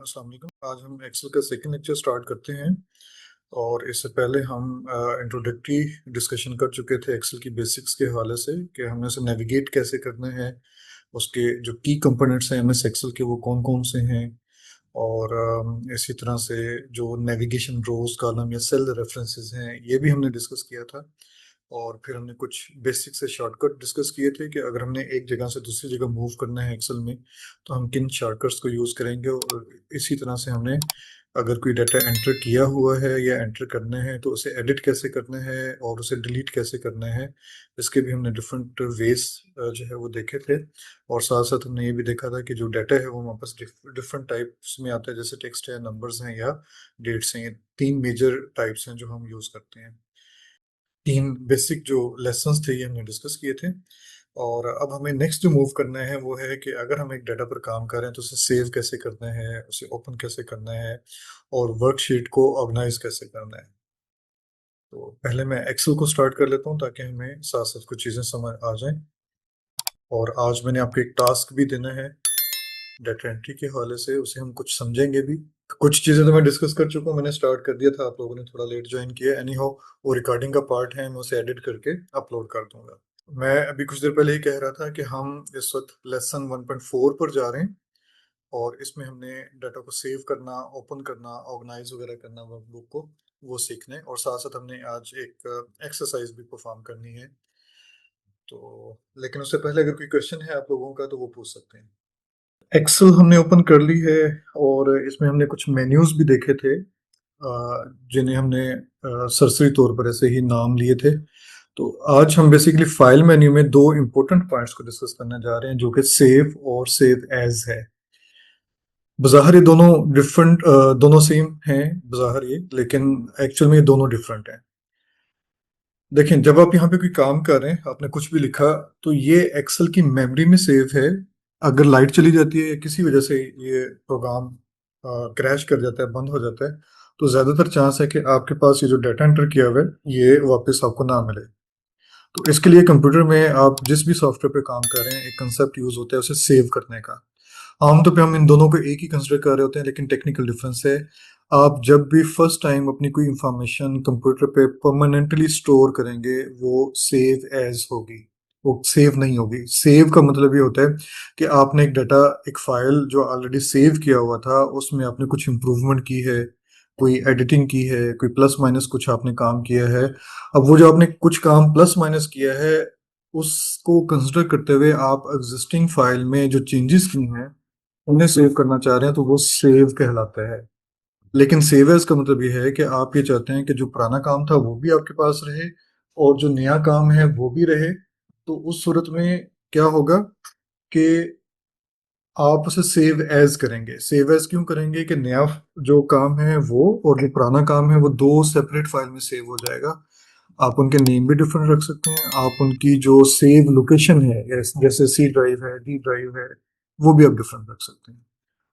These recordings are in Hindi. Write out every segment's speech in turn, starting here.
अस्सलाम वालेकुम। आज हम एक्सेल का सेकंड लेक्चर स्टार्ट करते हैं और इससे पहले हम इंट्रोडक्टरी डिस्कशन कर चुके थे एक्सेल की बेसिक्स के हवाले से कि हमें उसे नेविगेट कैसे करना है, उसके जो की कंपोनेंट्स हैं एमएस एक्सेल के वो कौन कौन से हैं, और इसी तरह से जो नेविगेशन रोज कॉलम या सेल रेफरेंसेस हैं ये भी हमने डिस्कस किया था। और फिर हमने कुछ बेसिक से शॉर्टकट डिस्कस किए थे कि अगर हमने एक जगह से दूसरी जगह मूव करना है एक्सेल में तो हम किन शॉर्टकट्स को यूज़ करेंगे। और इसी तरह से हमने अगर कोई डाटा एंटर किया हुआ है या एंटर करना है तो उसे एडिट कैसे करना है और उसे डिलीट कैसे करना है, इसके भी हमने डिफरेंट वेज जो है वो देखे थे। और साथ साथ हमने ये भी देखा था कि जो डाटा है वो हमारे पास डिफरेंट टाइप्स में आता है, जैसे टेक्स्ट है, नंबर्स हैं या डेट्स हैं। ये तीन मेजर टाइप्स हैं जो हम यूज़ करते हैं। तीन बेसिक जो लेसन्स थे ये हमने डिस्कस किए थे। और अब हमें नेक्स्ट जो मूव करना है वो है कि अगर हम एक डाटा पर काम कर रहे हैं तो उसे सेव कैसे करना है, उसे ओपन कैसे करना है और वर्कशीट को ऑर्गेनाइज कैसे करना है। तो पहले मैं एक्सेल को स्टार्ट कर लेता हूँ ताकि हमें साथ साथ कुछ चीज़ें समझ आ जाएं। और आज मैंने आपको एक टास्क भी देना है डाटा एंट्री के हवाले से, उसे हम कुछ समझेंगे भी। कुछ चीज़ें तो मैं डिस्कस कर चुका हूँ, मैंने स्टार्ट कर दिया था, आप लोगों ने थोड़ा लेट ज्वाइन किया। एनी हो, वो रिकॉर्डिंग का पार्ट है, मैं उसे एडिट करके अपलोड कर दूंगा। मैं अभी कुछ देर पहले ही कह रहा था कि हम इस वक्त लेसन 1.4 पर जा रहे हैं और इसमें हमने डाटा को सेव करना, ओपन करना, ऑर्गेनाइज वगैरह करना वर्कबुक को, वो सीखना है। और साथ साथ हमने आज एक एक्सरसाइज भी परफॉर्म करनी है। तो लेकिन उससे पहले अगर कोई क्वेश्चन है आप लोगों का तो वो पूछ सकते हैं। एक्सेल हमने ओपन कर ली है और इसमें हमने कुछ मेन्यूज भी देखे थे जिन्हें हमने सरसरी तौर पर ऐसे ही नाम लिए थे। तो आज हम बेसिकली फाइल मेन्यू में दो इंपॉर्टेंट पॉइंट्स को डिस्कस करने जा रहे हैं जो कि सेव और सेव एज है। बाहर ये दोनों डिफरेंट, दोनों सेम हैं बाहर ये, लेकिन एक्चुअल में ये दोनों डिफरेंट हैं। देखें, जब आप यहाँ पे कोई काम कर रहे हैं, आपने कुछ भी लिखा, तो ये एक्सेल की मेमोरी में सेव है। अगर लाइट चली जाती है या किसी वजह से ये प्रोग्राम क्रैश कर जाता है, बंद हो जाता है, तो ज़्यादातर चांस है कि आपके पास ये जो डाटा एंटर किया हुआ है ये वापस आपको ना मिले। तो इसके लिए कंप्यूटर में आप जिस भी सॉफ्टवेयर पे काम कर रहे हैं, एक कंसेप्ट यूज होता है उसे सेव करने का। आमतौर पे हम इन दोनों को एक ही कंसिडर कर रहे होते हैं, लेकिन टेक्निकल डिफरेंस है। आप जब भी फर्स्ट टाइम अपनी कोई इंफॉर्मेशन कंप्यूटर पे परमानेंटली स्टोर करेंगे वो सेव एज होगी, वो सेव नहीं होगी। सेव का मतलब ये होता है कि आपने एक डाटा, एक फाइल जो ऑलरेडी सेव किया हुआ था उसमें आपने कुछ इम्प्रूवमेंट की है, कोई एडिटिंग की है, कोई प्लस माइनस कुछ आपने काम किया है। अब वो जो आपने कुछ काम प्लस माइनस किया है उसको कंसिडर करते हुए आप एग्जिस्टिंग फाइल में जो चेंजेस की हैं उन्हें सेव करना चाह रहे हैं तो वो सेव कहलाता है। लेकिन सेव एज का मतलब ये है कि आप ये चाहते हैं कि जो पुराना काम था वो भी आपके पास रहे और जो नया काम है वो भी रहे। तो उस सूरत में क्या होगा कि आप उसे सेव एज करेंगे। सेव एज क्यों करेंगे कि नया जो काम है वो और जो पुराना काम है वो दो सेपरेट फाइल में सेव हो जाएगा। आप उनके नेम भी डिफरेंट रख सकते हैं, आप उनकी जो सेव लोकेशन है जैसे सी ड्राइव है, डी ड्राइव है, वो भी आप डिफरेंट रख सकते हैं।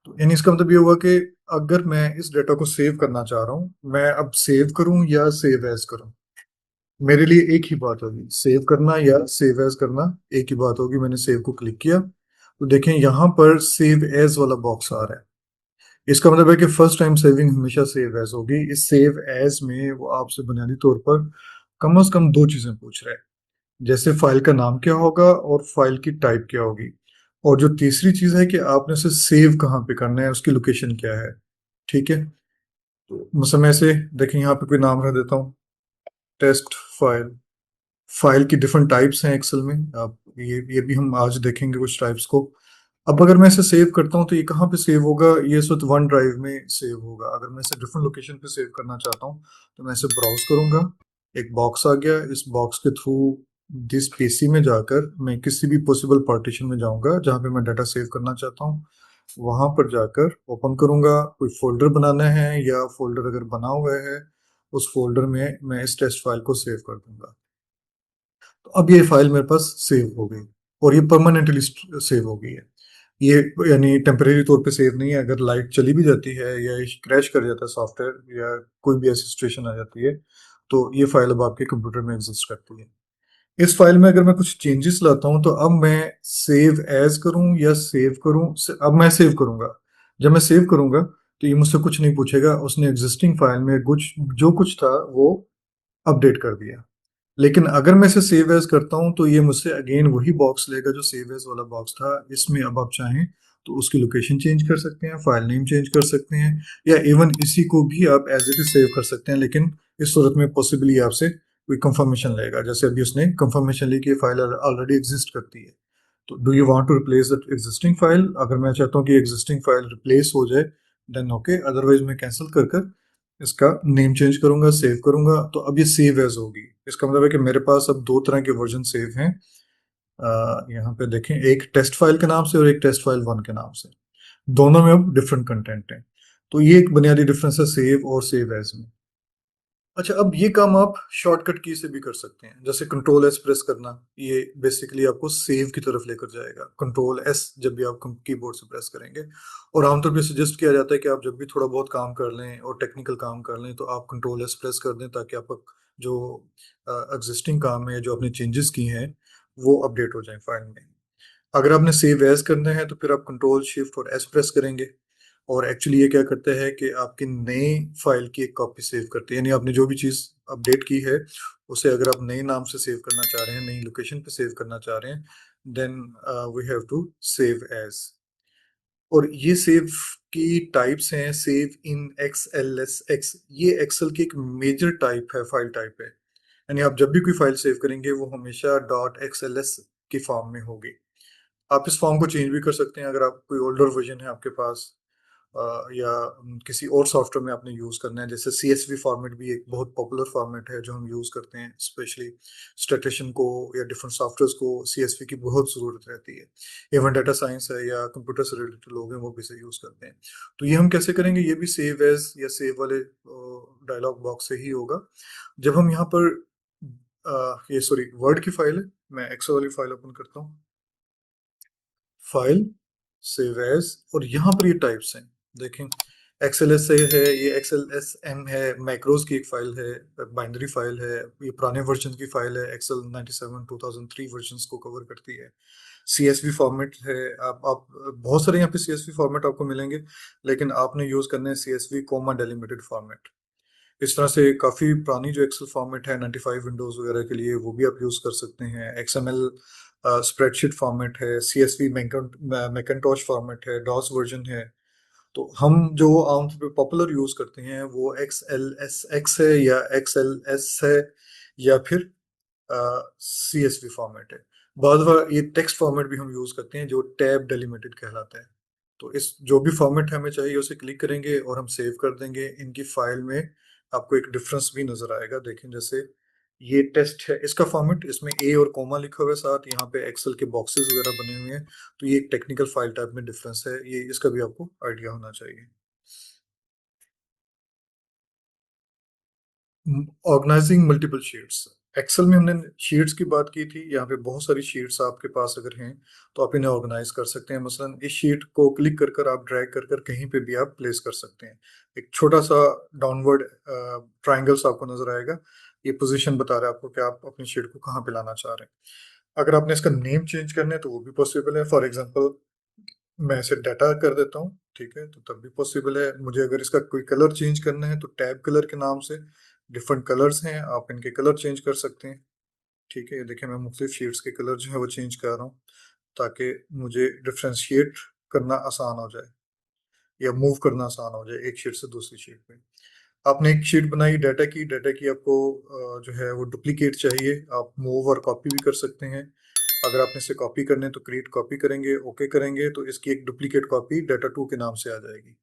तो यानी इसका मतलब ये हुआ कि अगर मैं इस डेटा को सेव करना चाह रहा हूँ, मैं अब सेव करूँ या सेव एज करूँ, मेरे लिए एक ही बात होगी। सेव करना या सेव एज करना एक ही बात होगी। मैंने सेव को क्लिक किया तो देखें यहाँ पर सेव एज वाला बॉक्स आ रहा है। इसका मतलब है कि फर्स्ट टाइम सेविंग हमेशा सेव एज होगी। इस सेव एज में वो आपसे बुनियादी तौर पर कम से कम दो चीजें पूछ रहा है, जैसे फाइल का नाम क्या होगा और फाइल की टाइप क्या होगी, और जो तीसरी चीज है कि आपने उसे सेव कहाँ पे करना है, उसकी लोकेशन क्या है। ठीक है, तो मतलब मैं ऐसे देखें यहाँ पे कोई नाम रख देता हूँ, टेस्ट फाइल। फाइल की डिफरेंट टाइप्स हैं एक्सेल में, आप ये भी हम आज देखेंगे कुछ टाइप्स को। अब अगर मैं इसे सेव करता हूँ तो ये कहाँ पे सेव होगा, ये इस वक्त वन ड्राइव में सेव होगा। अगर मैं इसे डिफरेंट लोकेशन पे सेव करना चाहता हूँ तो मैं इसे ब्राउज करूंगा, एक बॉक्स आ गया, इस बॉक्स के थ्रू दिस पीसी में जाकर मैं किसी भी पॉसिबल पार्टीशन में जाऊंगा जहाँ पे मैं डाटा सेव करना चाहता हूँ। वहां पर जाकर ओपन करूंगा, कोई फोल्डर बनाना है या फोल्डर अगर बना हुआ है उस फोल्डर में मैं इस टेस्ट फाइल को सेव कर दूंगा। तो अब ये फाइल मेरे पास सेव हो गई और ये परमानेंटली सेव हो गई है। ये यानी टेम्परेरी तौर पे सेव नहीं है। अगर लाइट चली भी जाती है या क्रैश कर जाता है सॉफ्टवेयर या कोई भी ऐसी सिचुएशन आ जाती है तो ये फाइल अब आपके कंप्यूटर में एग्जिस्ट करती है। इस फाइल में अगर मैं कुछ चेंजेस लाता हूं तो अब मैं सेव एज करूं या सेव करूं, अब मैं सेव करूंगा। जब मैं सेव करूंगा तो ये मुझसे कुछ नहीं पूछेगा, उसने एग्जिस्टिंग फाइल में कुछ जो कुछ था वो अपडेट कर दिया। लेकिन अगर मैं इसे सेव एज करता हूँ तो ये मुझसे अगेन वही बॉक्स लेगा जो सेव एज वाला बॉक्स था। इसमें अब आप चाहें तो उसकी लोकेशन चेंज कर सकते हैं, फाइल नेम चेंज कर सकते हैं, या इवन इसी को भी आप एज इट इज सेव कर सकते हैं। लेकिन इस सूरत में पॉसिबली आपसे कोई कंफर्मेशन लेगा, जैसे अभी उसने कंफर्मेशन ली कि फाइल ऑलरेडी एग्जिस्ट करती है। तो do you want to replace that existing file? अगर मैं चाहता हूँ कि एग्जिस्टिंग फाइल रिप्लेस हो जाए, देन ओके, अदरवाइज मैं कैंसिल कर कर इसका नेम चेंज करूंगा, सेव करूंगा, तो अब ये सेव एज होगी। इसका मतलब है कि मेरे पास अब दो तरह के वर्जन सेव हैं। यहाँ पे देखें, एक टेस्ट फाइल के नाम से और एक टेस्ट फाइल वन के नाम से। दोनों में अब डिफरेंट कंटेंट है। तो ये एक बुनियादी डिफरेंस है सेव और सेव एज में। अच्छा, अब ये काम आप शॉर्टकट की से भी कर सकते हैं, जैसे कंट्रोल एस प्रेस करना। ये बेसिकली आपको सेव की तरफ लेकर जाएगा, कंट्रोल एस जब भी आप कीबोर्ड से प्रेस करेंगे। और आमतौर पे सजेस्ट किया जाता है कि आप जब भी थोड़ा बहुत काम कर लें और टेक्निकल काम कर लें तो आप कंट्रोल एस प्रेस कर दें, ताकि आपका जो एग्जिस्टिंग काम है, जो आपने चेंजेस की हैं, वो अपडेट हो जाए फाइल में। अगर आपने सेव एज करना है तो फिर आप कंट्रोल शिफ्ट और एस प्रेस करेंगे। और एक्चुअली ये क्या करते हैं कि आपकी नई फाइल की एक कॉपी सेव करते हैं, यानी आपने जो भी चीज़ अपडेट की है उसे अगर आप नए नाम से सेव करना चाह रहे हैं, नई लोकेशन पे सेव करना चाह रहे हैं, then we have to save as. और ये सेव की टाइप्स हैं, save in X L S X. ये एक्सेल की एक मेजर टाइप है, फाइल टाइप है। यानी आप जब भी कोई फाइल सेव करेंगे वो हमेशा डॉट एक्स एल एस की फॉर्म में होगी। आप इस फॉर्म को चेंज भी कर सकते हैं, अगर आप कोई ओल्डर वर्जन है आपके पास, या किसी और सॉफ्टवेयर में आपने यूज़ करना है। जैसे CSV फॉर्मेट भी एक बहुत पॉपुलर फॉर्मेट है जो हम यूज़ करते हैं, स्पेशली स्टैटिस्टिशियन को या डिफरेंट सॉफ्टवेयर्स को CSV की बहुत ज़रूरत रहती है। इवन डाटा साइंस है या कंप्यूटर से रिलेटेड लोग हैं वो भी इसे यूज़ करते हैं। तो ये हम कैसे करेंगे? ये भी सेव एज या सेव वाले डायलॉग बॉक्स से ही होगा। जब हम यहाँ पर ये सॉरी वर्ड की फाइल है, मैं एक्सेल वाली फाइल ओपन करता हूँ। फाइल, सेव एज, और यहाँ पर ये टाइप्स हैं। देखें, एक्सेल एस है, ये एक्सेल एस एम है, मैक्रोज की एक फाइल है, बाइनरी फाइल है, ये पुराने वर्जन की फाइल है, एक्सेल 97 2003 वर्जन को कवर करती है। CSV फॉर्मेट है। आप बहुत सारे यहाँ पे CSV फॉर्मेट आपको मिलेंगे, लेकिन आपने यूज करना है CSV कोमा डेलिमिटेड फॉर्मेट। इस तरह से काफ़ी पुरानी जो एक्सेल फॉर्मेट है 95 विंडोज़ वगैरह के लिए, वो भी आप यूज़ कर सकते हैं। XML स्प्रेडशीट फॉर्मेट है, CSV मैकेंटोश फॉर्मेट है, डॉस वर्जन है। तो हम जो आमतौर पे पॉपुलर यूज़ करते हैं वो XLSX है या XLS है, या फिर CSV फॉर्मेट है। बाद बार ये टेक्स्ट फॉर्मेट भी हम यूज़ करते हैं जो टैब डेलिमिटेड कहलाता है। तो इस जो भी फॉर्मेट हमें चाहिए उसे क्लिक करेंगे और हम सेव कर देंगे। इनकी फाइल में आपको एक डिफरेंस भी नजर आएगा। देखें, जैसे ये टेस्ट है, इसका फॉर्मेट, इसमें ए और कोमा लिखा हुआ है, साथ यहाँ पे एक्सेल के बॉक्सेस वगैरह बने हुए हैं। तो ये एक टेक्निकल फाइल टाइप में डिफरेंस है, ये इसका भी आपको आइडिया होना चाहिए। Organising multiple sheets. एक्सेल में हमने शीट्स की बात की थी, यहाँ पे बहुत सारी शीट्स आपके पास अगर हैं तो आप इन्हें ऑर्गेनाइज कर सकते हैं। मसलन इस शीट को क्लिक कर कर आप ड्रैग कर कर कहीं पे भी आप प्लेस कर सकते हैं। एक छोटा सा डाउनवर्ड ट्राइंगल्स आपको नजर आएगा, ये पोजीशन बता रहा है आपको कि आप अपनी शीट को कहाँ पे लाना चाह रहे हैं। अगर आपने इसका नेम चेंज करना है तो वो भी पॉसिबल है। फॉर एग्जाम्पल, मैं इसे डाटा कर देता हूँ, ठीक है, तो तब भी पॉसिबल है। मुझे अगर इसका कोई कलर चेंज करना है तो टैब कलर के नाम से डिफरेंट कलर्स हैं, आप इनके कलर चेंज कर सकते हैं। ठीक है, ये देखिए, मैं मुख्तलिफ शेड्स के कलर जो है वो चेंज कर रहा हूँ, ताकि मुझे डिफ्रेंशिएट करना आसान हो जाए या मूव करना आसान हो जाए एक शीट से दूसरी शीट पे। आपने एक शीट बनाई डाटा की आपको जो है वो डुप्लीकेट चाहिए, आप मूव और कॉपी भी कर सकते हैं। अगर आपने इसे कॉपी करने हैं तो क्रिएट कॉपी करेंगे, ओके करेंगे, तो इसकी एक डुप्लीकेट कॉपी डाटा टू के नाम से आ जाएगी।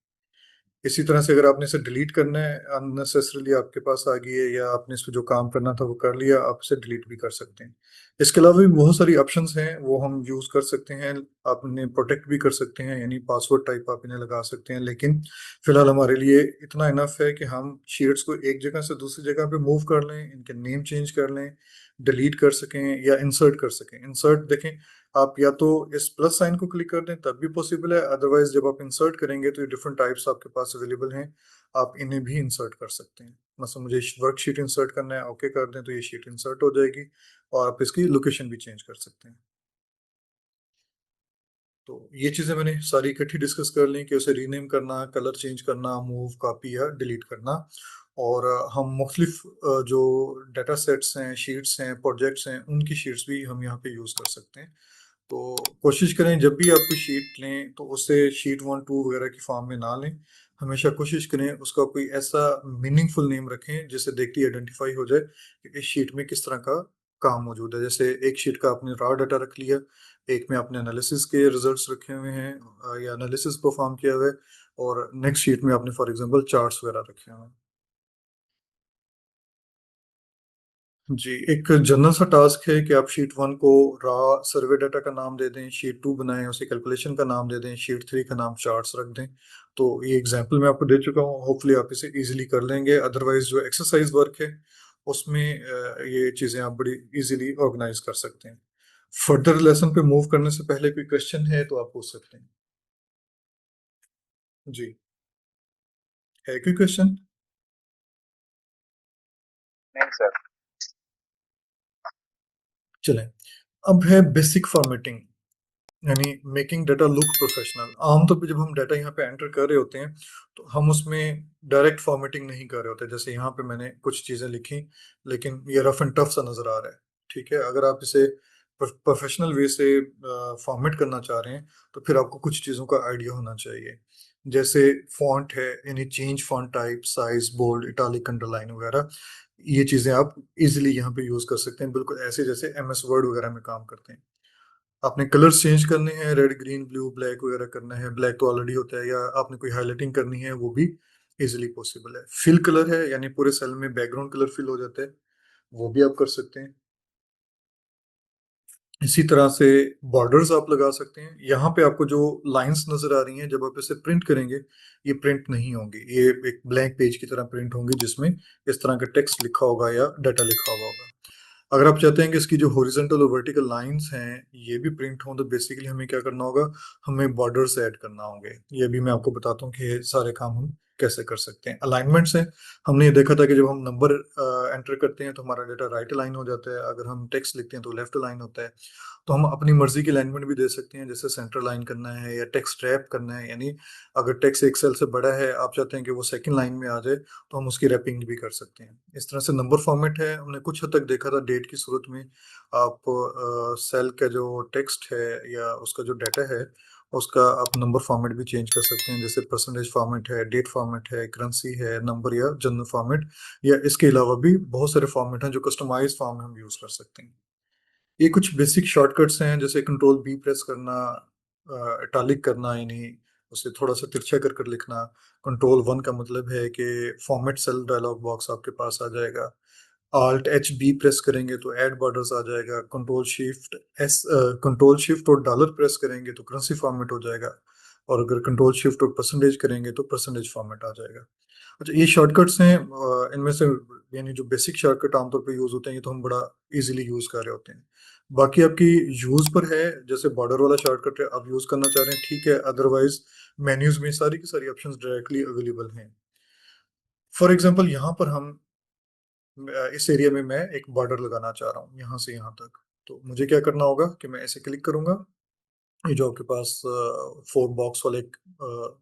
इसी तरह से अगर आपने इसे डिलीट करना है, अननेसेसरीली आपके पास आ गई है या आपने इस पे जो काम करना था वो कर लिया, आप इसे डिलीट भी कर सकते हैं। इसके अलावा भी बहुत सारी ऑप्शंस हैं वो हम यूज कर सकते हैं। आप इन्हें प्रोटेक्ट भी कर सकते हैं, यानी पासवर्ड टाइप आप इन्हें लगा सकते हैं। लेकिन फिलहाल हमारे लिए इतना इनफ है कि हम शीट्स को एक जगह से दूसरी जगह पे मूव कर लें, इनके नेम चेंज कर लें, डिलीट कर सकें या इंसर्ट कर सकें। इंसर्ट देखें, आप या तो इस प्लस साइन को क्लिक कर दें तब भी पॉसिबल है, अदरवाइज जब आप इंसर्ट करेंगे तो ये डिफरेंट टाइप्स आपके पास अवेलेबल हैं, आप इन्हें भी इंसर्ट कर सकते हैं। मतलब मुझे वर्कशीट इंसर्ट करना है, ओके कर दें तो ये शीट इंसर्ट हो जाएगी, और आप इसकी लोकेशन भी चेंज कर सकते हैं। तो ये चीजें मैंने सारी इकट्ठी डिस्कस कर ली कि उसे रीनेम करना, कलर चेंज करना, मूव, कॉपी या डिलीट करना। और हम मुख्तलिफ जो डाटा सेट्स हैं, शीट्स हैं, प्रोजेक्ट्स हैं, उनकी शीट्स भी हम यहाँ पे यूज कर सकते हैं। तो कोशिश करें जब भी आप कोई शीट लें तो उसे शीट 1 2 वगैरह की फॉर्म में ना लें। हमेशा कोशिश करें उसका कोई ऐसा मीनिंगफुल नेम रखें जिससे देखते ही आइडेंटिफाई हो जाए कि इस शीट में किस तरह का काम मौजूद है। जैसे एक शीट का आपने रॉ डाटा रख लिया, एक में आपने एनालिसिस के रिजल्ट्स रखे हुए हैं या एनालिसिस परफॉर्म किया हुआ है, और नेक्स्ट शीट में आपने फॉर एग्जांपल चार्ट्स वगैरह रखे हुए हैं। जी, एक जनरल सा टास्क है कि आप शीट 1 को रॉ सर्वे डाटा का नाम दे दें, शीट 2 बनाएं, उसे कैलकुलेशन का नाम दे दें, शीट 3 का नाम चार्ट्स रख दें। तो ये एग्जांपल मैं आपको दे चुका हूँ, होपफुली आप इसे इजीली कर लेंगे। अदरवाइज जो एक्सरसाइज वर्क है उसमें ये चीज़ें आप बड़ी इजीली ऑर्गेनाइज कर सकते हैं। फर्दर लेसन पे मूव करने से पहले कोई क्वेश्चन है तो आप पूछ सकते हैं। जी, है कोई क्वेश्चन? नहीं सर। चलें, अब है बेसिक फॉर्मेटिंग, यानी मेकिंग डाटा लुक प्रोफेशनल। आमतौर पे जब हम डाटा यहाँ पे एंटर कर रहे होते हैं तो हम उसमें डायरेक्ट फॉर्मेटिंग नहीं कर रहे होते। जैसे यहाँ पे मैंने कुछ चीज़ें लिखी लेकिन ये रफ एंड टफ सा नज़र आ रहा है। ठीक है, अगर आप इसे प्रोफेशनल वे से फॉर्मेट करना चाह रहे हैं तो फिर आपको कुछ चीज़ों का आइडिया होना चाहिए। जैसे फॉन्ट है, यानी change font type, size, bold, italic, underline वगैरह, ये चीज़ें आप इजीली यहाँ पे यूज़ कर सकते हैं, बिल्कुल ऐसे जैसे एमएस वर्ड वगैरह में काम करते हैं। आपने कलर्स चेंज करने हैं, रेड, ग्रीन, ब्लू, ब्लैक वगैरह करना है, ब्लैक तो ऑलरेडी होता है, या आपने कोई हाइलाइटिंग करनी है, वो भी इजीली पॉसिबल है। फिल कलर है, यानी पूरे सेल में बैकग्राउंड कलर फिल हो जाता है, वो भी आप कर सकते हैं। इसी तरह से बॉर्डर्स आप लगा सकते हैं। यहाँ पे आपको जो लाइंस नजर आ रही हैं, जब आप इसे प्रिंट करेंगे ये प्रिंट नहीं होंगी, ये एक ब्लैंक पेज की तरह प्रिंट होंगी जिसमें इस तरह का टेक्स्ट लिखा होगा या डाटा लिखा हुआ होगा। अगर आप चाहते हैं कि इसकी जो हॉरिजॉन्टल और वर्टिकल लाइंस हैं ये भी प्रिंट हों तो बेसिकली हमें क्या करना होगा, हमें बॉर्डर्स ऐड करना होंगे। ये भी मैं आपको बताता हूँ कि ये सारे काम हम कैसे कर सकते हैं। अलाइनमेंट्स हैं, हमने ये देखा था कि जब हम नंबर एंटर करते हैं तो हमारा डेटा राइट अलाइन हो जाता है, अगर हम टेक्स्ट लिखते हैं तो लेफ्ट अलाइन होता है। तो हम अपनी मर्जी की अलाइनमेंट भी दे सकते हैं, जैसे सेंटर लाइन करना है या टेक्स्ट रैप करना है, यानी अगर टेक्स्ट एक सेल से बड़ा है, आप चाहते हैं कि वो सेकंड लाइन में आ जाए, तो हम उसकी रैपिंग भी कर सकते हैं। इस तरह से नंबर फॉर्मेट है, हमने कुछ हद तक देखा था डेट की सूरत में। आप सेल का जो टेक्स्ट है या उसका जो डाटा है उसका आप नंबर फॉर्मेट भी चेंज कर सकते हैं, जैसे परसेंटेज फॉर्मेट है, डेट फॉर्मेट है, करेंसी है, नंबर या जनरल फॉर्मेट, या इसके अलावा भी बहुत सारे फॉर्मेट हैं जो कस्टमाइज फॉर्म में हम यूज़ कर सकते हैं। ये कुछ बेसिक शॉर्टकट्स हैं, जैसे कंट्रोल बी प्रेस करना, इटालिक करना, यानी उसे थोड़ा सा तिरछा कर कर लिखना। कंट्रोल 1 का मतलब है कि फॉर्मेट सेल डायलॉग बॉक्स आपके पास आ जाएगा। Alt H B प्रेस करेंगे तो ऐड बॉर्डर्स आ जाएगा। कंट्रोल शिफ्ट और डॉलर प्रेस करेंगे तो करेंसी फॉर्मेट हो जाएगा, और अगर कंट्रोल शिफ्ट और परसेंटेज करेंगे तो परसेंटेज फॉर्मेट आ जाएगा। अच्छा, ये शॉर्टकट्स हैं, इनमें से यानी जो बेसिक शॉर्टकट आमतौर पे यूज होते हैं ये तो हम बड़ा इजीली यूज कर रहे होते हैं। बाकी आपकी यूज पर है, जैसे बॉर्डर वाला शॉर्टकट है आप यूज करना चाह रहे हैं ठीक है, अदरवाइज मेन्यूज में सारी की सारी ऑप्शंस डायरेक्टली अवेलेबल हैं। फॉर एग्जांपल यहाँ पर हम इस एरिया में मैं एक बॉर्डर लगाना चाह रहा हूँ यहाँ से यहाँ तक। तो मुझे क्या करना होगा कि मैं ऐसे क्लिक करूंगा, ये जो आपके पास 4 बॉक्स वाला एक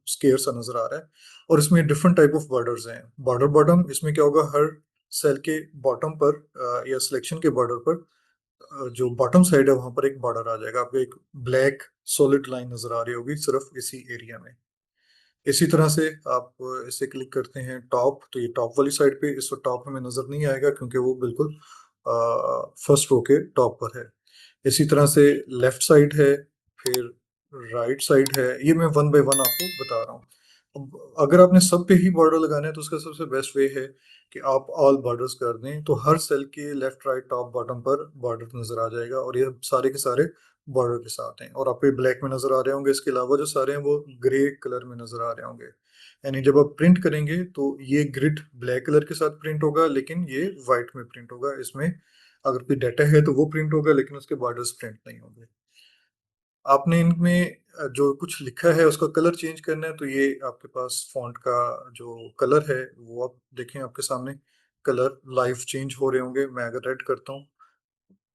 स्केयर सा नजर आ रहा है, और इसमें डिफरेंट टाइप ऑफ बॉर्डर्स हैं। बॉर्डर बॉटम, इसमें क्या होगा, हर सेल के बॉटम पर या सिलेक्शन के बॉर्डर पर जो बॉटम साइड है वहां पर एक बॉर्डर आ जाएगा, आपको एक ब्लैक सॉलिड लाइन नजर आ रही होगी सिर्फ इसी एरिया में। इसी तरह से आप इसे क्लिक करते हैं टॉप, तो ये टॉप वाली साइड पे, इस वक्त टॉप हमें नजर नहीं आएगा क्योंकि वो बिल्कुल फर्स्ट रो के टॉप पर है। इसी तरह से लेफ्ट साइड है, फिर राइट साइड है, ये मैं वन बाय वन आपको बता रहा हूँ। अब अगर आपने सब पे ही बॉर्डर लगाना है तो उसका सबसे बेस्ट वे है कि आप ऑल बॉर्डर्स कर दें, तो हर सेल के लेफ्ट राइट टॉप बॉटम पर बॉर्डर नजर आ जाएगा, और ये सारे के सारे बॉर्डर के साथ हैं, और आपको ब्लैक में नजर आ रहे होंगे। इसके अलावा जो सारे हैं वो ग्रे कलर में नजर आ रहे होंगे, यानी जब आप प्रिंट करेंगे तो ये ग्रिड ब्लैक कलर के साथ प्रिंट होगा लेकिन ये व्हाइट में प्रिंट होगा। इसमें अगर कोई डाटा है तो वो प्रिंट होगा लेकिन उसके बॉर्डर्स प्रिंट नहीं होंगे। आपने इनमें जो कुछ लिखा है उसका कलर चेंज करना है, तो ये आपके पास फॉन्ट का जो कलर है वो आप देखें आपके सामने कलर लाइव चेंज हो रहे होंगे। मैं अगर रेड करता हूँ,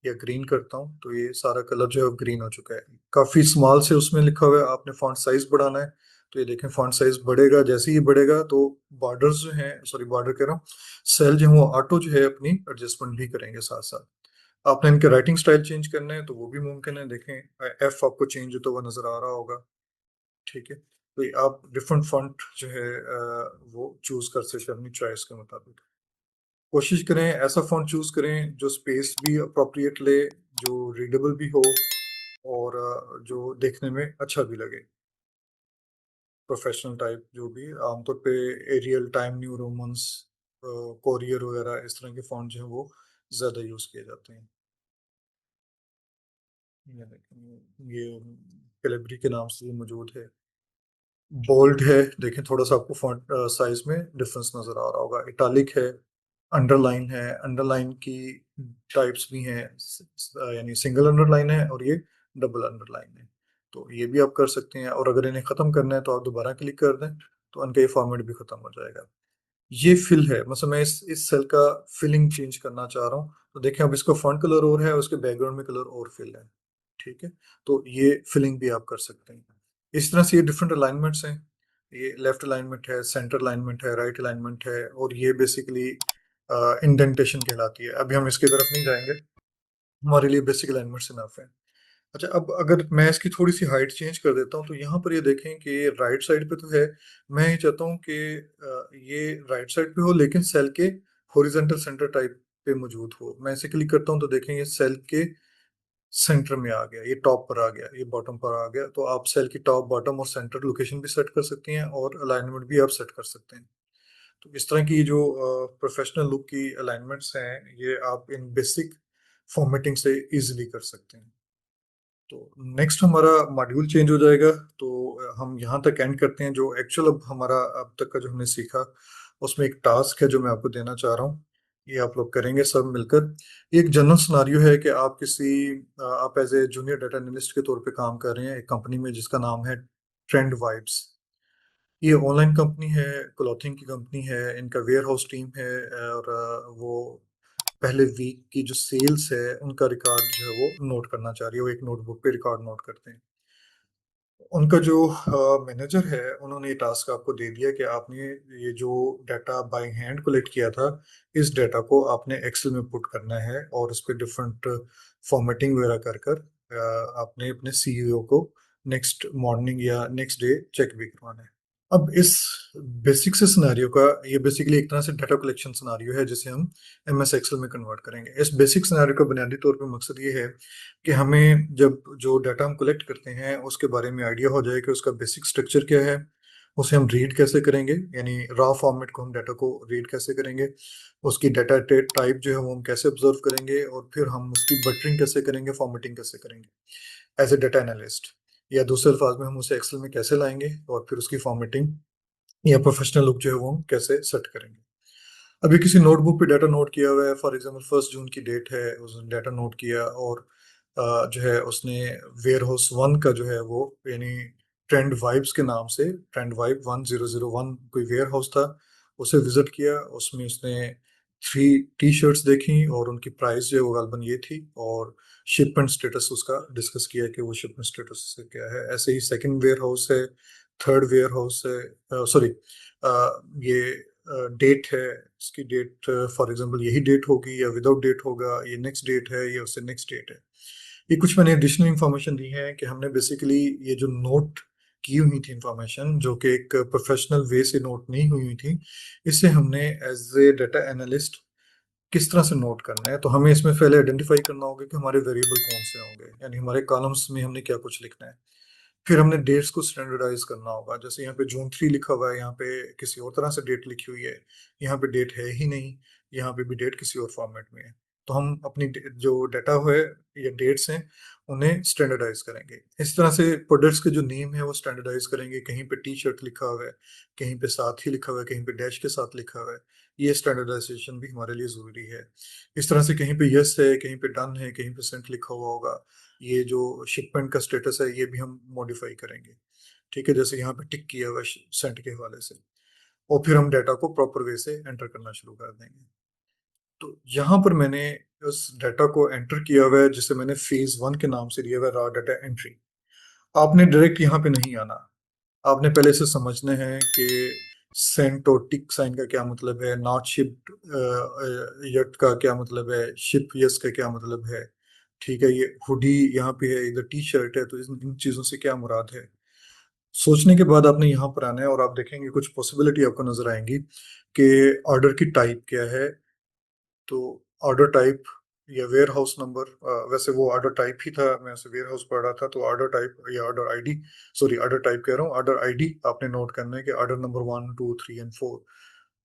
या ग्रीन करता हूँ तो ये सारा कलर जो है ग्रीन हो चुका है। काफी स्मॉल से उसमें लिखा हुआ है, आपने फॉन्ट साइज बढ़ाना है। तो ये देखें फॉन्ट साइज बढ़ेगा, जैसे ही बढ़ेगा तो बॉर्डर्स जो हैं, सॉरी बॉर्डर कह रहा हूँ, सेल जो है वो ऑटो जो है अपनी एडजस्टमेंट भी करेंगे साथ साथ। आपने इनके राइटिंग स्टाइल चेंज करना है तो वो भी मुमकिन है। देखें एफ आपको चेंज होता हुआ नजर आ रहा होगा। ठीक है, तो ये आप डिफरेंट फॉन्ट जो है वो चूज कर सकते हैं अपनी चॉइस के मुताबिक। कोशिश करें ऐसा फॉन्ट चूज करें जो स्पेस भी अप्रोप्रिएट ले, जो रीडेबल भी हो, और जो देखने में अच्छा भी लगे। प्रोफेशनल टाइप जो भी आमतौर पे Arial, Time New Romans, Courier वगैरह इस तरह के फॉन्ट जो है वो ज्यादा यूज किए जाते हैं। ये कैलिब्री के नाम से ये मौजूद है। बोल्ड है, देखें थोड़ा सा आपको फॉन्ट साइज में डिफरेंस नजर आ रहा होगा। इटालिक है, अंडरलाइन है। अंडरलाइन की टाइप्स भी हैं, यानी सिंगल अंडरलाइन है और ये डबल अंडरलाइन है। तो ये भी आप कर सकते हैं, और अगर इन्हें खत्म करना है तो आप दोबारा क्लिक कर दें तो उनका ये फॉर्मेट भी खत्म हो जाएगा। ये फिल है, मतलब मैं इस सेल का फिलिंग चेंज करना चाह रहा हूँ, तो देखें अब इसका फॉन्ट कलर और है, उसके बैकग्राउंड में कलर और फिल है। ठीक है, तो ये फिलिंग भी आप कर सकते हैं। इस तरह से ये डिफरेंट अलाइनमेंट्स हैं। ये लेफ्ट अलाइनमेंट है, सेंटर अलाइनमेंट है, राइट अलाइनमेंट है, और ये बेसिकली इंडेंटेशन कहलाती है। अभी हम इसकी तरफ नहीं जाएंगे, हमारे लिए बेसिक अलाइनमेंट्स इनफ है। अच्छा, अब अगर मैं इसकी थोड़ी सी हाइट चेंज कर देता हूँ तो यहाँ पर ये देखें कि ये राइट साइड पे तो है। मैं ये चाहता हूँ कि ये राइट साइड पे हो लेकिन सेल के हॉरिजॉन्टल सेंटर टाइप पे मौजूद हो। मैं इसे क्लिक करता हूँ तो देखें ये सेल के सेंटर में आ गया, ये टॉप पर आ गया, ये बॉटम पर आ गया। तो आप सेल की टॉप, बॉटम और सेंटर लोकेशन भी सेट कर सकती हैं और अलाइनमेंट भी आप सेट कर सकते हैं। तो इस तरह की जो प्रोफेशनल लुक की अलाइनमेंट्स हैं ये आप इन बेसिक फॉर्मेटिंग से इजीली कर सकते हैं। तो नेक्स्ट हमारा मॉड्यूल चेंज हो जाएगा, तो हम यहाँ तक एंड करते हैं। जो एक्चुअल अब हमारा अब तक का जो हमने सीखा, उसमें एक टास्क है जो मैं आपको देना चाह रहा हूँ। ये आप लोग करेंगे सब मिलकर। ये एक जनरल सिनारियो है कि आप किसी आप as a junior data analyst के तौर पे काम कर रहे हैं एक कंपनी में जिसका नाम है ट्रेंड वाइब्स। ये ऑनलाइन कंपनी है, क्लॉथिंग की कंपनी है, इनका वेयर हाउस टीम है, और वो पहले वीक की जो सेल्स है उनका रिकॉर्ड जो है वो नोट करना चाह रही है। वो एक नोटबुक पे रिकॉर्ड नोट करते हैं। उनका जो मैनेजर है उन्होंने ये टास्क आपको दे दिया कि आपने ये जो डाटा बाय हैंड कलेक्ट किया था, इस डाटा को आपने एक्सेल में पुट करना है और उस पर डिफरेंट फॉर्मेटिंग वगैरह कर कर आपने अपने सीईओ को नेक्स्ट मॉर्निंग या नेक्स्ट डे चेक भी करवाना है। अब इस बेसिक से सिनेरियो का, ये बेसिकली एक तरह से डाटा कलेक्शन सिनेरियो है जिसे हम एमएस एक्सेल में कन्वर्ट करेंगे। इस बेसिक सिनेरियो का बुनियादी तौर पे मकसद ये है कि हमें जब जो डाटा हम कलेक्ट करते हैं उसके बारे में आइडिया हो जाए कि उसका बेसिक स्ट्रक्चर क्या है, उसे हम रीड कैसे करेंगे, यानी रॉ फॉर्मेट को हम डाटा को रीड कैसे करेंगे, उसकी डाटा टाइप जो है वो हम कैसे ऑब्जर्व करेंगे, और फिर हम उसकी बटरिंग कैसे करेंगे, फॉर्मेटिंग कैसे करेंगे एज ए डाटा एनालिस्ट। या दूसरे अल्फाज में हम उसे एक्सेल में कैसे लाएंगे और फिर उसकी फॉर्मेटिंग या प्रोफेशनल लुक जो है वो हम कैसे सेट करेंगे। अभी किसी नोटबुक पे डाटा नोट किया हुआ है, फॉर एग्जांपल 1 जून की डेट है, उसने डाटा नोट किया, और जो है उसने वेयर हाउस 1 का जो है वो, यानी ट्रेंड वाइब्स के नाम से ट्रेंड वाइब 1001 कोई वेयर हाउस था, उसे विजिट किया। उसमें उसने 3 टी शर्ट्स देखी और उनकी प्राइस जो है वो गालबन ये थी, और शिपमेंट स्टेटस उसका डिस्कस किया कि वो शिपमेंट स्टेटस क्या है। ऐसे ही सेकंड वेयर हाउस है, थर्ड वेयर हाउस है, सॉरी ये डेट है, इसकी डेट फॉर एग्जांपल यही डेट होगी या विदाउट डेट होगा, ये नेक्स्ट डेट है या उससे नेक्स्ट डेट है। ये कुछ मैंने एडिशनल इंफॉर्मेशन दी है कि हमने बेसिकली ये जो नोट की हुई थी इंफॉर्मेशन, जो कि एक प्रोफेशनल वे से नोट नहीं हुई हुई थी, इससे हमने एज ए डाटा एनालिस्ट किस तरह से नोट करना है। तो हमें इसमें पहले आइडेंटिफाई करना होगा कि हमारे वेरिएबल कौन से होंगे, यानी हमारे कॉलम्स में हमने क्या कुछ लिखना है। फिर हमने डेट्स को स्टैंडर्डाइज करना होगा, जैसे यहाँ पे जून 3 लिखा हुआ है, यहाँ पे किसी और तरह से डेट लिखी हुई है, यहाँ पे डेट है ही नहीं, यहाँ पे भी डेट किसी और फॉर्मेट में है। तो हम अपनी जो डाटा है या डेट्स हैं उन्हें स्टैंडर्डाइज करेंगे। इस तरह से प्रोडक्ट्स के जो नेम है वो स्टैंडर्डाइज करेंगे। कहीं पे टी शर्ट लिखा हुआ है, कहीं पे साथ ही लिखा हुआ है, कहीं पे डैश के साथ लिखा हुआ है। ये स्टैंडर्डाइजेशन भी हमारे लिए जरूरी है। इस तरह से कहीं पे यस है, कहीं पे डन है, कहीं पे सेंट लिखा हुआ होगा। ये जो शिपमेंट का स्टेटस है ये भी हम मॉडिफाई करेंगे। ठीक है, जैसे यहाँ पे टिक किया हुआ सेंट के हवाले से, और फिर हम डाटा को प्रॉपर वे से एंटर करना शुरू कर देंगे। तो यहाँ पर मैंने उस डाटा को एंटर किया हुआ है जिसे मैंने फेज 1 के नाम से दिया हुआ है, रॉ डाटा एंट्री। आपने डायरेक्ट यहाँ पे नहीं आना। आपने पहले से समझना है कि सेंट और टिक साइन का क्या मतलब है, नॉट शिप्ड यट का क्या मतलब है, शिप यस का क्या मतलब है। ठीक है, ये हुडी यहाँ पे है, इधर टी शर्ट है, तो इन चीजों से क्या मुराद है। सोचने के बाद आपने यहाँ पर आना है और आप देखेंगे कुछ पॉसिबिलिटी आपको नजर आएंगी कि ऑर्डर की टाइप क्या है। तो ऑर्डर टाइप या वेयर हाउस नंबर, वैसे वो ऑर्डर टाइप ही था, मैं उसे वेयर हाउस पढ़ रहा था, तो ऑर्डर टाइप या order ID, sorry order type कह रहा हूँ, ऑर्डर आईडी आपने नोट करना है कि ऑर्डर नंबर 1 2 3 एंड 4,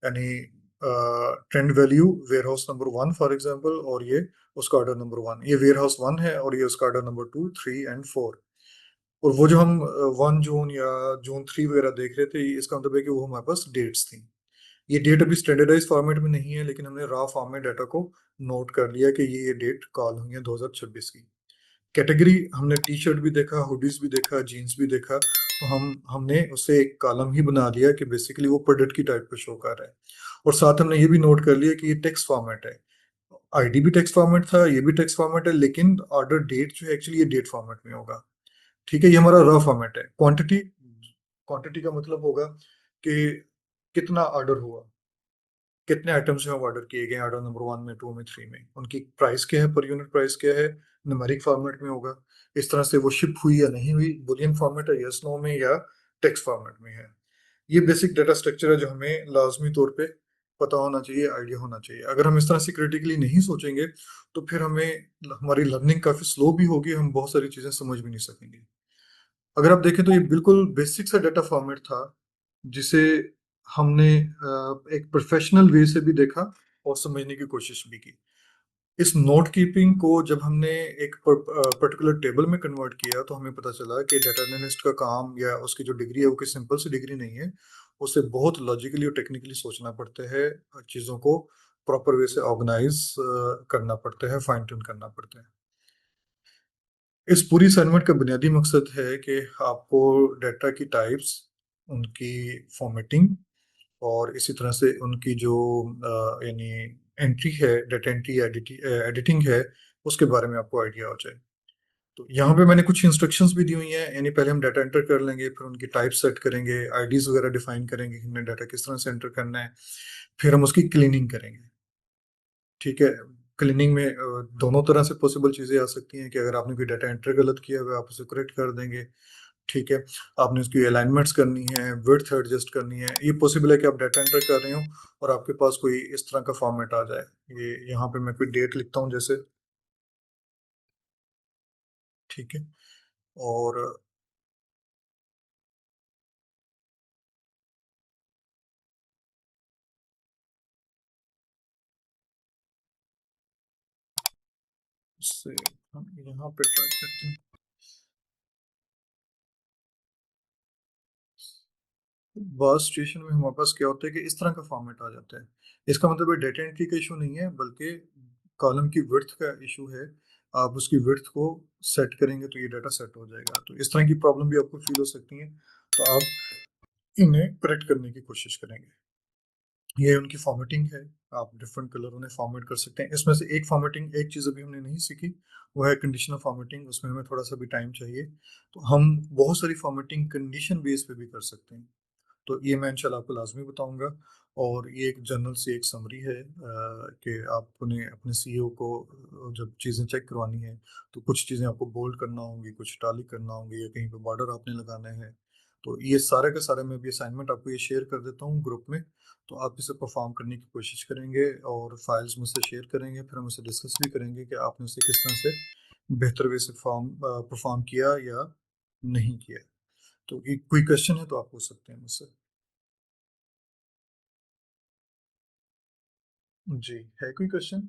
यानी trend value warehouse number 1 for example, और ये उसका ऑर्डर नंबर 1, ये वेयर हाउस 1 है और ये उसका ऑर्डर नंबर 2 3 एंड 4। और वो जो हम 1 जून या जून 3 वगैरह देख रहे थे, इसका मतलब है कि वो हमारे पास डेट्स थी। ये डेट अभी स्टैंडर्डाइज फॉर्मेट में नहीं है, लेकिन हमने रॉ फॉर्म में डाटा को नोट कर लिया कि ये डेट कॉल हुई है 2026 की। कैटेगरी हमने टी शर्ट भी देखा, हुडीज भी देखा, जीन्स भी देखा, तो हमने उसे एक कॉलम ही बना लिया कि बेसिकली वो प्रोडक्ट की टाइप पे शो कर रहा है। और साथ हमने ये भी नोट कर लिया कि ये टेक्स्ट फॉर्मेट है। आईडी भी टेक्स्ट फॉर्मेट था, ये भी टेक्स्ट फॉर्मेट है, लेकिन ऑर्डर डेट जो है एक्चुअली ये डेट फॉर्मेट में होगा। ठीक है, ये हमारा रॉ फॉर्मेट है। क्वांटिटी, क्वांटिटी का मतलब होगा कि कितना ऑर्डर हुआ, कितने आइटम्स जो ऑर्डर किए गए ऑर्डर नंबर 1 में, 2 में, 3 में, उनकी प्राइस क्या है, पर यूनिट प्राइस क्या है, न्यूमेरिक फॉर्मेट में होगा। इस तरह से वो शिप हुई या नहीं हुई, बुलियन फॉर्मेट है, यस नो में, या टेक्स्ट फॉर्मेट में है। ये बेसिक डाटा स्ट्रक्चर है जो हमें लाजमी तौर पे पता होना चाहिए, आइडिया होना चाहिए। अगर हम इस तरह से क्रिटिकली नहीं सोचेंगे तो फिर हमें, हमारी लर्निंग काफी स्लो भी होगी, हम बहुत सारी चीजें समझ भी नहीं सकेंगे। अगर आप देखें तो ये बिल्कुल बेसिक सा डाटा फॉर्मेट था जिसे हमने एक प्रोफेशनल वे से भी देखा और समझने की कोशिश भी की। इस नोट कीपिंग को जब हमने एक पर्टिकुलर टेबल में कन्वर्ट किया तो हमें पता चला कि डाटा एनालिस्ट का काम या उसकी जो डिग्री है वो कोई सिंपल सी डिग्री नहीं है। उसे बहुत लॉजिकली और टेक्निकली सोचना पड़ता है, चीज़ों को प्रॉपर वे से ऑर्गेनाइज करना पड़ता है, फाइन ट्यून करना पड़ता है। इस पूरी असाइनमेंट का बुनियादी मकसद है कि आपको डाटा की टाइप्स, उनकी फॉर्मेटिंग और इसी तरह से उनकी जो यानी एंट्री है, डाटा एंट्री या एडिटिंग है, उसके बारे में आपको आइडिया हो जाए। तो यहाँ पे मैंने कुछ इंस्ट्रक्शंस भी दी हुई हैं, यानी पहले हम डाटा एंटर कर लेंगे, फिर उनकी टाइप सेट करेंगे, आईडीज वगैरह डिफाइन करेंगे कि हमने डाटा किस तरह से एंटर करना है, फिर हम उसकी क्लीनिंग करेंगे। ठीक है, क्लीनिंग में दोनों तरह से पॉसिबल चीज़ें आ सकती हैं कि अगर आपने कोई डाटा एंटर गलत किया हुआ है आप उसे करेक्ट कर देंगे। ठीक है, आपने उसकी अलाइनमेंट्स करनी है, विड्थ एडजस्ट करनी है। ये पॉसिबल है कि आप डाटा एंटर कर रहे हो और आपके पास कोई इस तरह का फॉर्मेट आ जाए। ये यहाँ पे मैं कोई डेट लिखता हूँ जैसे, ठीक है, और इससे हम यहाँ पे ट्राई करते हैं। बस सिचुएशन में हमारे पास क्या होता है कि इस तरह का फॉर्मेट आ जाता है। इसका मतलब है डेटा एंट्री का इशू नहीं है, बल्कि कॉलम की विड्थ का इशू है। आप उसकी विड्थ को सेट करेंगे तो ये डाटा सेट हो जाएगा। तो इस तरह की प्रॉब्लम भी आपको फील हो सकती है, तो आप इन्हें करेक्ट करने की कोशिश करेंगे। ये उनकी फॉर्मेटिंग है, आप डिफरेंट कलर उन्हें फॉर्मेट कर सकते हैं। इसमें से एक फॉर्मेटिंग, एक चीज़ अभी हमने नहीं सीखी, वो है कंडीशनल फॉर्मेटिंग। उसमें हमें थोड़ा सा भी टाइम चाहिए। तो हम बहुत सारी फॉर्मेटिंग कंडीशन बेस पे भी कर सकते हैं, तो ये मैं इंशाल्लाह आपको लाजमी बताऊंगा। और ये एक जनरल सी एक समरी है कि आपने अपने सीईओ को जब चीज़ें चेक करवानी है तो कुछ चीज़ें आपको बोल्ड करना होंगी, कुछ टाली करना होंगी, या कहीं पे बॉर्डर आपने लगाना है। तो ये सारे का सारा मैं भी असाइनमेंट आपको ये शेयर कर देता हूँ ग्रुप में। तो आप इसे परफॉर्म करने की कोशिश करेंगे और फाइल्स मुझसे शेयर करेंगे, फिर हम इसे डिस्कस भी करेंगे कि आपने उसे किस तरह से बेहतर वे से फॉर्म परफॉर्म किया या नहीं किया। तो एक कोई क्वेश्चन है तो आप पूछ सकते हैं मुझसे। जी, है कोई क्वेश्चन?